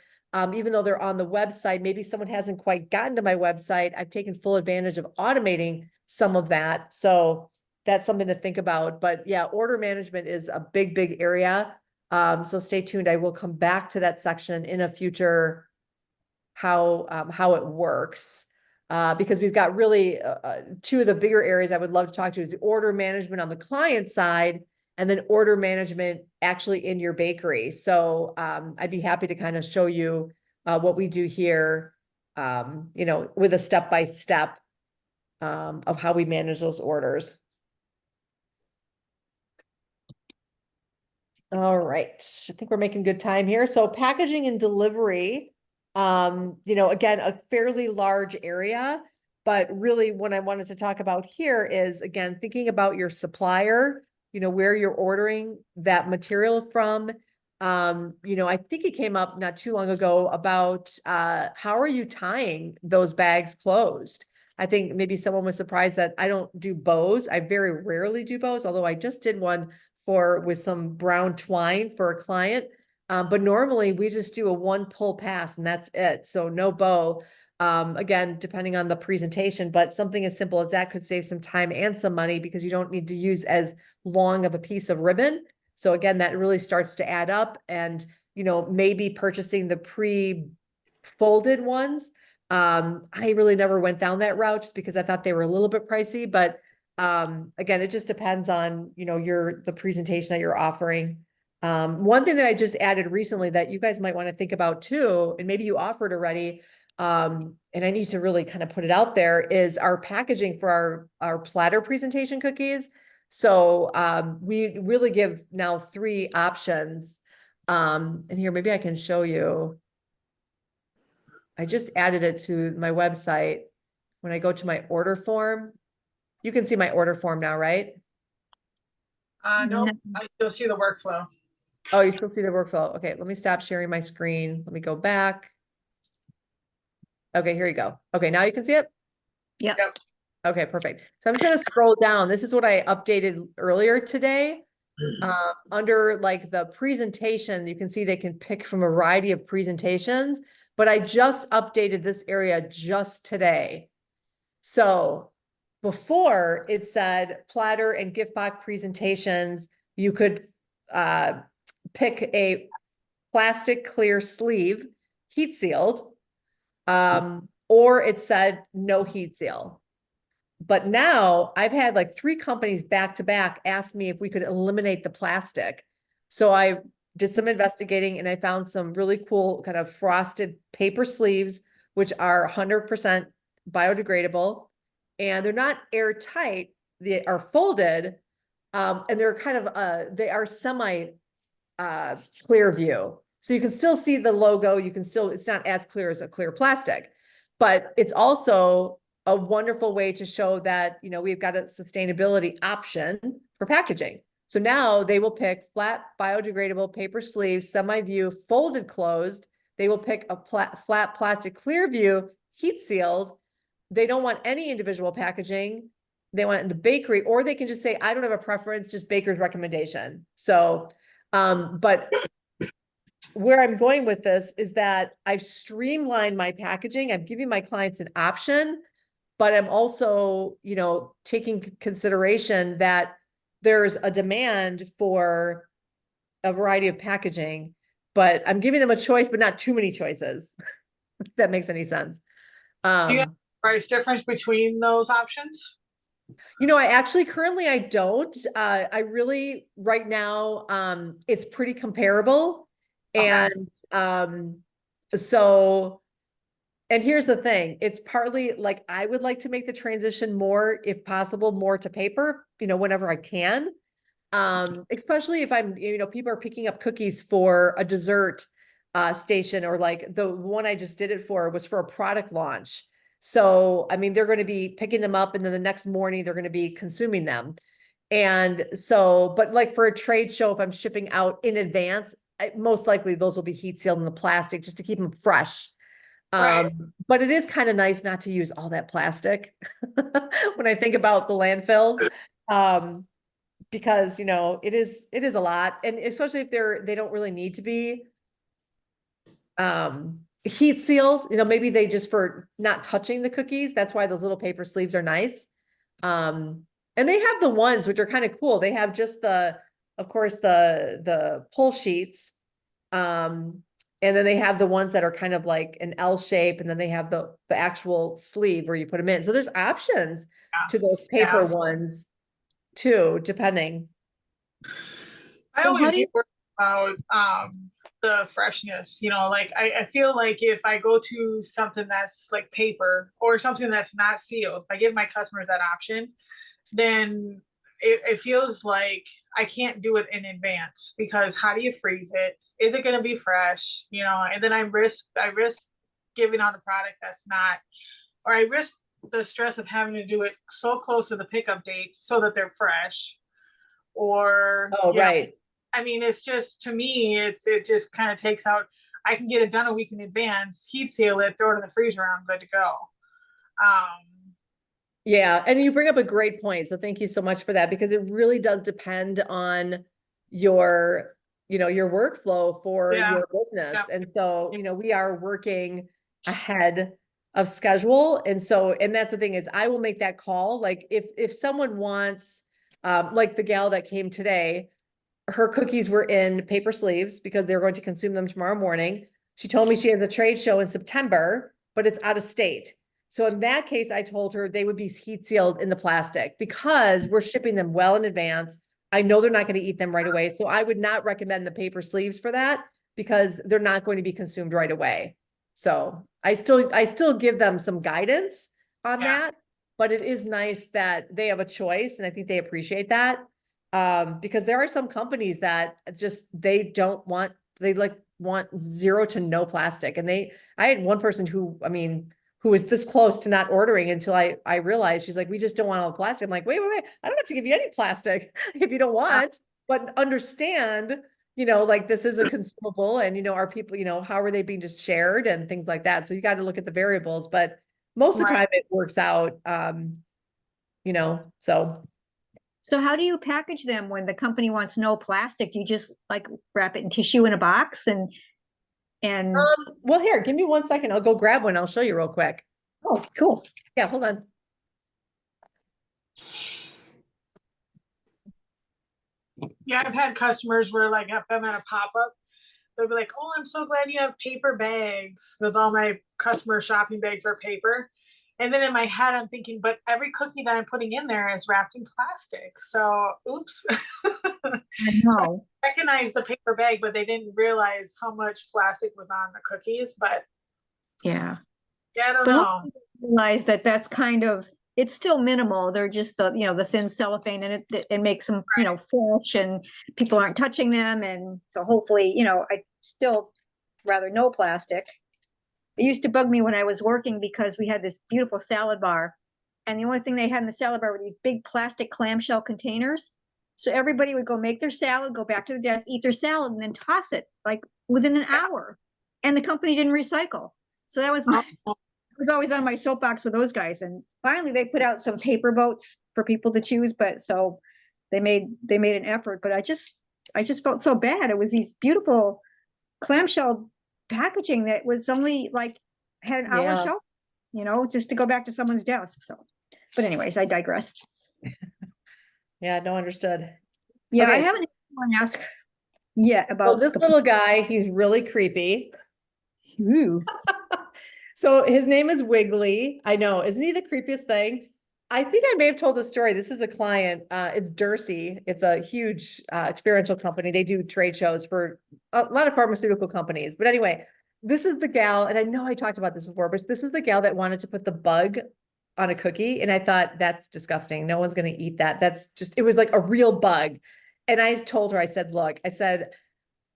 even though they're on the website, maybe someone hasn't quite gotten to my website. I've taken full advantage of automating some of that. So that's something to think about. But yeah, order management is a big, big area. So stay tuned. I will come back to that section in a future, how it works. Because we've got really two of the bigger areas I would love to talk to is the order management on the client side, and then order management actually in your bakery. So I'd be happy to kind of show you what we do here, with a step-by-step of how we manage those orders. All right, I think we're making good time here. So packaging and delivery, again, a fairly large area, but really what I wanted to talk about here is, again, thinking about your supplier, where you're ordering that material from. I think it came up not too long ago about how are you tying those bags closed? I think maybe someone was surprised that I don't do bows. I very rarely do bows, although I just did one with some brown twine for a client. But normally we just do a one pull pass and that's it. So no bow. Again, depending on the presentation, but something as simple as that could save some time and some money, because you don't need to use as long of a piece of ribbon. So again, that really starts to add up, and, maybe purchasing the pre-folded ones. I really never went down that route just because I thought they were a little bit pricey, but again, it just depends on, the presentation that you're offering. One thing that I just added recently that you guys might want to think about too, and maybe you offered already, and I need to really kind of put it out there, is our packaging for our platter presentation cookies. So we really give now 3 options. And here, maybe I can show you. I just added it to my website. When I go to my order form, you can see my order form now, right? Nope, I still see the workflow. Oh, you still see the workflow. Okay, let me stop sharing my screen. Let me go back. Okay, here you go. Okay, now you can see it? Yep. Okay, perfect. So I'm just gonna scroll down. This is what I updated earlier today. Under like the presentation, you can see they can pick from a variety of presentations, but I just updated this area just today. So before it said platter and gift box presentations, you could pick a plastic clear sleeve, heat sealed, or it said no heat seal. But now I've had like 3 companies back to back ask me if we could eliminate the plastic. So I did some investigating and I found some really cool kind of frosted paper sleeves, which are 100% biodegradable, and they're not airtight. They are folded, and they're kind of they are semi clear view. So you can still see the logo. You can still, it's not as clear as a clear plastic, but it's also a wonderful way to show that, we've got a sustainability option for packaging. So now they will pick flat biodegradable paper sleeves, semi-view, folded closed. They will pick a flat plastic clear view, heat sealed. They don't want any individual packaging. They want it in the bakery, or they can just say, I don't have a preference, just baker's recommendation. So, but where I'm going with this is that I've streamlined my packaging. I'm giving my clients an option, but I'm also, taking consideration that there's a demand for a variety of packaging, but I'm giving them a choice, but not too many choices. If that makes any sense. Do you have a price difference between those options? I actually currently I don't. I really right now it's pretty comparable. Okay. And so And here's the thing, it's partly like, I would like to make the transition more, if possible, more to paper, whenever I can. Especially if I'm, people are picking up cookies for a dessert station, or like the one I just did it for was for a product launch. So, I mean, they're going to be picking them up and then the next morning they're going to be consuming them. And so, but like for a trade show, if I'm shipping out in advance, most likely those will be heat sealed in the plastic just to keep them fresh. Right. But it is kind of nice not to use all that plastic when I think about the landfills. Because it is a lot, and especially if they don't really need to be heat sealed, maybe they just for not touching the cookies. That's why those little paper sleeves are nice. And they have the ones which are kind of cool. They have just of course, the pull sheets. And then they have the ones that are kind of like an L shape, and then they have the actual sleeve where you put them in. So there's options to those paper Yeah. ones too, depending. I So always how do you- get worried about the freshness, like I feel like if I go to something that's like paper or something that's not sealed, if I give my customers that option, then it feels like I can't do it in advance, because how do you freeze it? Is it going to be fresh? And then I risk giving out a product that's not, or I risk the stress of having to do it so close to the pickup date so that they're fresh. Or Oh, right. I mean, it's just, to me, it just kind of takes out. I can get it done a week in advance, heat seal it, throw it in the freezer, and I'm good to go. Yeah, and you bring up a great point. So thank you so much for that, because it really does depend on your, your workflow for Yeah. your business. Yeah. And so, we are working ahead of schedule. And so, and that's the thing, is I will make that call. Like if someone wants, like the gal that came today, her cookies were in paper sleeves because they're going to consume them tomorrow morning. She told me she has a trade show in September, but it's out of state. So in that case, I told her they would be heat sealed in the plastic because we're shipping them well in advance. I know they're not going to eat them right away. So I would not recommend the paper sleeves for that, because they're not going to be consumed right away. So I still give them some guidance on that, but it is nice that they have a choice. And I think they appreciate that. Because there are some companies that just, they want zero to no plastic. And I had one person who was this close to not ordering until I realized, she's like, we just don't want all the plastic. I'm like, wait, I don't have to give you any plastic if you don't want, but understand, like this is a consumable, and, are people, how are they being just shared and things like that. So you got to look at the variables, but most of the time it works out, so. So how do you package them when the company wants no plastic? Do you just like wrap it in tissue in a box and Well, here, give me 1 second. I'll go grab one. I'll show you real quick. oh, cool. Yeah, hold on. Yeah, I've had customers where, like, if I'm at a pop-up, they'll be like, oh, I'm so glad you have paper bags, because all my customer shopping bags are paper. And then in my head, I'm thinking, but every cookie that I'm putting in there is wrapped in plastic. So, oops. I know. Recognize the paper bag, but they didn't realize how much plastic was on the cookies. But Yeah. I don't But know. hopefully you realize that that's kind of, it's still minimal. They're just the thin cellophane, and it makes them, fresh, and people aren't touching them. And so hopefully, I still rather no plastic. It used to bug me when I was working because we had this beautiful salad bar, and the only thing they had in the salad bar were these big plastic clamshell containers. So everybody would go make their salad, go back to the desk, eat their salad, and then toss it like within an hour. And the company didn't recycle. So that was I was always on my soapbox with those guys. And finally they put out some paper boats for people to choose, but so they made an effort. But I just felt so bad. It was these beautiful clamshell packaging that was only like had an hour show, just to go back to someone's desk. So, but anyways, I digress. Yeah, no, understood. Yeah, I Okay. haven't had anyone ask yet So about this little guy, he's really creepy. Ooh. So his name is Wiggly. I know, isn't he the creepiest thing? I think I may have told the story. This is a client. It's Dursey. It's a huge experiential company. They do trade shows for a lot of pharmaceutical companies. But anyway, this is the gal, and I know I talked about this before, but this is the gal that wanted to put the bug on a cookie. And I thought, that's disgusting. No one's going to eat that. That's just, it was like a real bug. And I told her, I said, look, I said,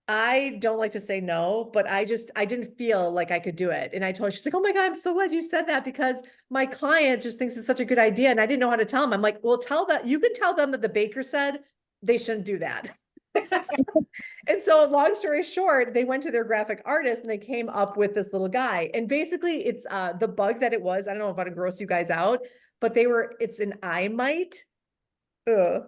I don't like to say no, but I didn't feel like I could do it. And I told her, she's like, oh my God, I'm so glad you said that because my client just thinks it's such a good idea. And I didn't know how to tell them. I'm like, well, you can tell them that the baker said they shouldn't do that. And so long story short, they went to their graphic artist and they came up with this little guy. And basically it's the bug that it was. I don't know if I want to gross you guys out, but it's an eye mite. The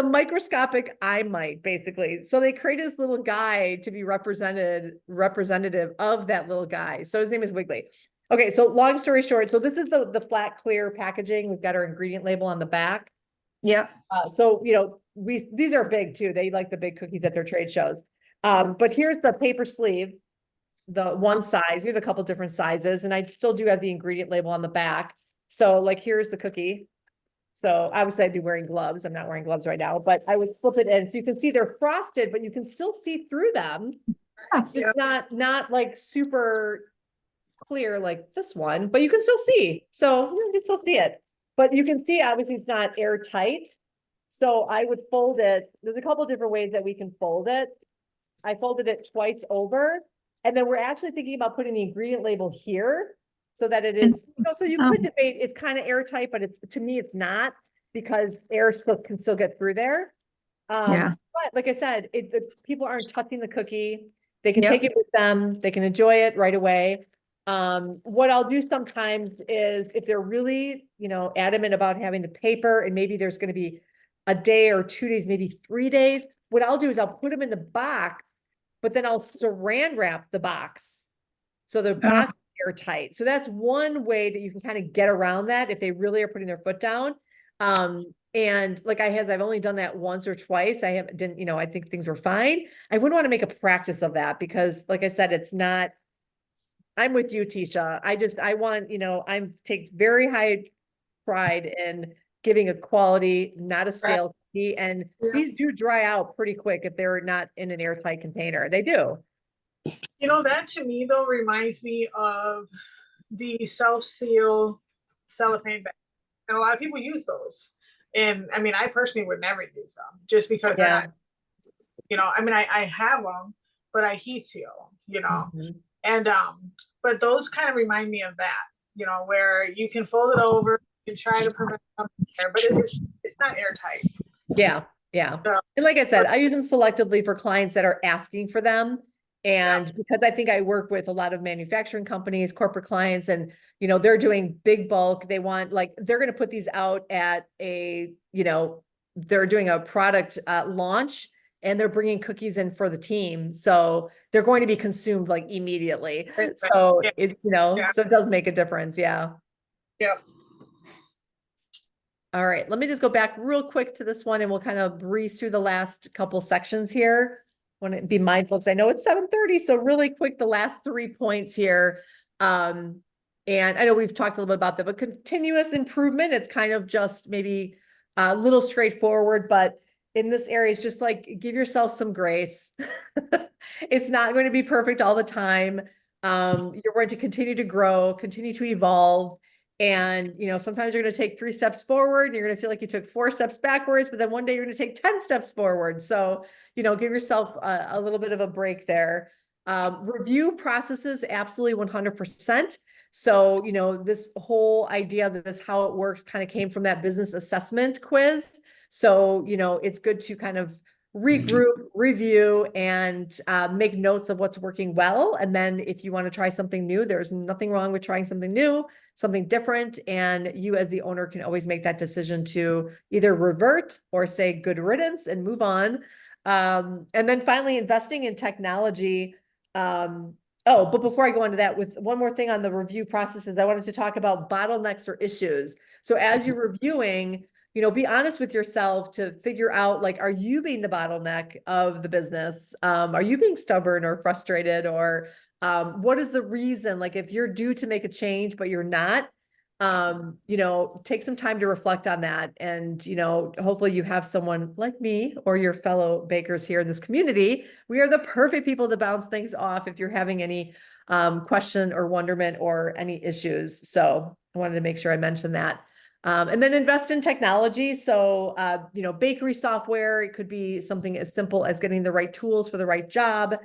microscopic eye mite, basically. So they created this little guy to be representative of that little guy. So his name is Wiggly. Okay, so long story short, so this is the flat clear packaging. We've got our ingredient label on the back. Yep. So these are big too. They like the big cookies at their trade shows. But here's the paper sleeve, the one size. We have a couple different sizes, and I still do have the ingredient label on the back. So like here's the cookie. So obviously I'd be wearing gloves. I'm not wearing gloves right now, but I would flip it in. So you can see they're frosted, but you can still see through them. Just not like super clear like this one, but you can still see. So you can still see it, but you can see obviously it's not airtight. So I would fold it. There's a couple different ways that we can fold it. I folded it twice over, and then we're actually thinking about putting the ingredient label here so that it is, so you could debate, it's kind of airtight, but to me, it's not because air can still get through there. But like I said, the people aren't touching the cookie. They can take it with them. They can enjoy it right away. What I'll do sometimes is if they're really, adamant about having the paper and maybe there's going to be a day or 2 days, maybe 3 days, what I'll do is I'll put them in the box, but then I'll saran wrap the box. So the box airtight. So that's one way that you can kind of get around that if they really are putting their foot down. And like I've only done that once or twice. I think things were fine. I wouldn't want to make a practice of that because like I said, it's not, I'm with you, Tisha. I take very high pride in giving a quality, not a stale cookie. And these do dry out pretty quick if they're not in an airtight container. They do. That to me though reminds me of the self-seal cellophane bag. And a lot of people use those. And I mean, I personally would never use them just because they're not, I have them, but I heat seal, and, but those kind of remind me of that, where you can fold it over and try to prevent something there, but it's not airtight. Yeah. Yeah. So, and like I said, I use them selectively for clients that are asking for them. And because I think I work with a lot of manufacturing companies, corporate clients, and, they're doing big bulk. They want they're going to put these out at they're doing a product launch and they're bringing cookies in for the team. So they're going to be consumed immediately. So it's, so it does make a difference. Yeah. Yeah. All right. Let me just go back real quick to this one and we'll kind of breeze through the last couple sections here. Want to be mindful because I know it's 7:30. So really quick, the last 3 points here. And I know we've talked a little bit about that, but continuous improvement, it's kind of just maybe a little straightforward, but in this area, it's just give yourself some grace. It's not going to be perfect all the time. You're going to continue to grow, continue to evolve. And, sometimes you're going to take 3 steps forward and you're going to feel like you took 4 steps backwards, but then one day you're going to take 10 steps forward. So, give yourself a little bit of a break there. Review processes, absolutely 100%. So, this whole idea of how it works kind of came from that business assessment quiz. So, it's good to kind of regroup, review, and make notes of what's working well. And then if you want to try something new, there's nothing wrong with trying something new, something different. And you as the owner can always make that decision to either revert or say good riddance and move on. And then finally, investing in technology. But before I go into that, with one more thing on the review processes, I wanted to talk about bottlenecks or issues. So as you're reviewing, be honest with yourself to figure out, are you being the bottleneck of the business? Are you being stubborn or frustrated, or what is the reason? If you're due to make a change, but you're not, you know, take some time to reflect on that. And, you know, hopefully you have someone like me or your fellow bakers here in this community. We are the perfect people to bounce things off if you're having any question or wonderment or any issues. So I wanted to make sure I mentioned that. And then invest in technology. So, you know, bakery software, it could be something as simple as getting the right tools for the right job.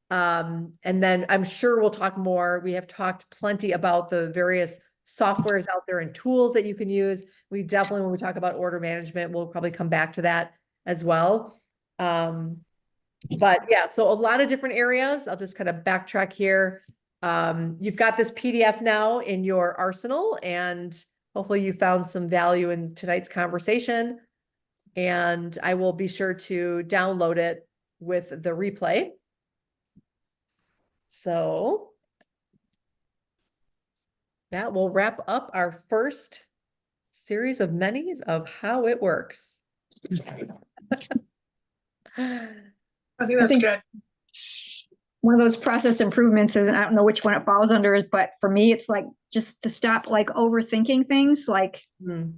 And then I'm sure we'll talk more. We have talked plenty about the various softwares out there and tools that you can use. We definitely, when we talk about order management, we'll probably come back to that as well. But yeah, so a lot of different areas. I'll just kind of backtrack here. You've got this PDF now in your arsenal, and hopefully you found some value in tonight's conversation. And I will be sure to download it with the replay. So that will wrap up our first series of many of how it works. I think that's good. One of those process improvements is, and I don't know which one it falls under, but for me, it's like just to stop like overthinking things, like I'm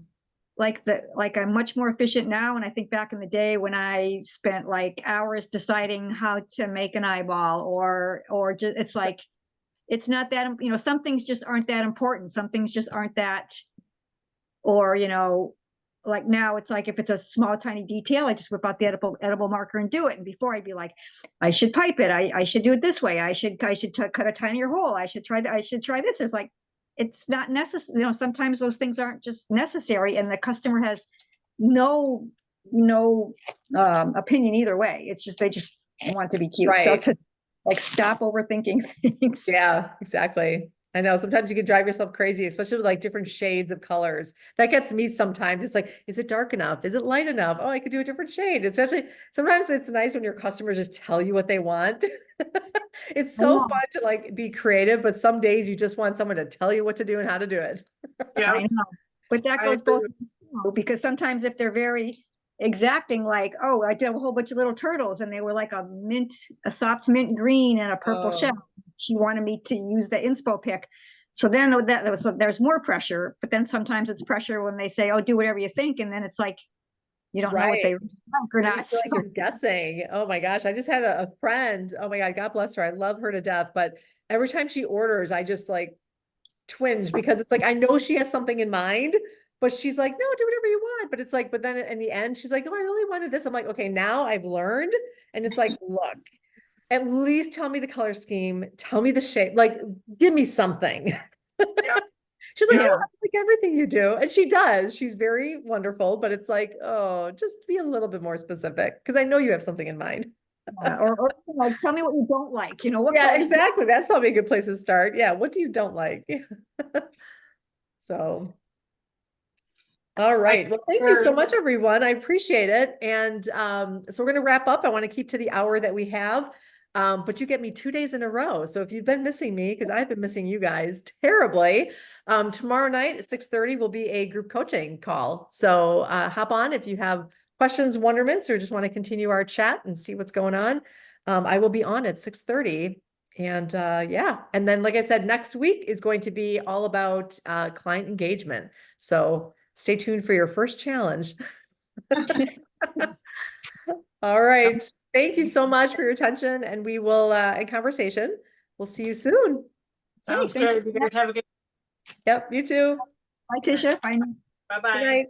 much more efficient now. And I think back in the day when I spent like hours deciding how to make an eyeball, or just, it's like, it's not that, you know, some things just aren't that important. Some things just aren't that, or, you know, like now it's like, if it's a small, tiny detail, I just whip out the edible marker and do it. And before I'd be like, I should pipe it. I should do it this way. I should cut a tinier hole. I should try that. I should try this. It's like, it's not necessary. You know, sometimes those things aren't just necessary, and the customer has no opinion either way. It's just, they just want to be cute. Right. So it's like, stop overthinking things. Yeah, exactly. I know sometimes you can drive yourself crazy, especially with like different shades of colors. That gets me sometimes. It's like, is it dark enough? Is it light enough? Oh, I could do a different shade. It's actually, sometimes it's nice when your customers just tell you what they want. It's so fun to like be creative, but some days you just want someone to tell you what to do and how to do it. Yeah. I know. But that goes both ways too, because sometimes if they're very exacting, like, oh, I did a whole bunch of little turtles and they were like a soft mint green and a purple shell. She wanted me to use the inspo pick. So then there's more pressure, but then sometimes it's pressure when they say, oh, do whatever you think. And then it's like, you don't know what they like or You not. feel like you're guessing. Oh my gosh. I just had a friend. Oh my God. God bless her. I love her to death. But every time she orders, I just like twinge, because it's like, I know she has something in mind, but she's like, no, do whatever you want. But it's like, but then in the end, she's like, oh, I really wanted this. I'm like, okay, now I've learned. And it's like, look, at least tell me the color scheme, tell me the shape, like, give me something. She's like, oh, I like everything you do. And she does. She's very wonderful, but it's like, oh, just be a little bit more specific, because I know you have something in mind. Or like, tell me what you don't like, you know, what Yeah, colors- exactly. That's probably a good place to start. Yeah. What do you don't like? So, all right. Well, thank you so much, everyone. I appreciate it. And so we're going to wrap up. I want to keep to the hour that we have. But you get me 2 days in a row. So if you've been missing me, because I've been missing you guys terribly, tomorrow night at 6:30 will be a group coaching call. So hop on if you have questions, wonderments, or just want to continue our chat and see what's going on. I will be on at 6:30. And yeah, and then like I said, next week is going to be all about client engagement. So stay tuned for your first challenge. All right. Thank you so much for your attention, and we will in conversation. We'll see you soon. Sounds good. You guys have a good. Yep, you too. Bye, Tisha. Bye. Bye-bye. Good night.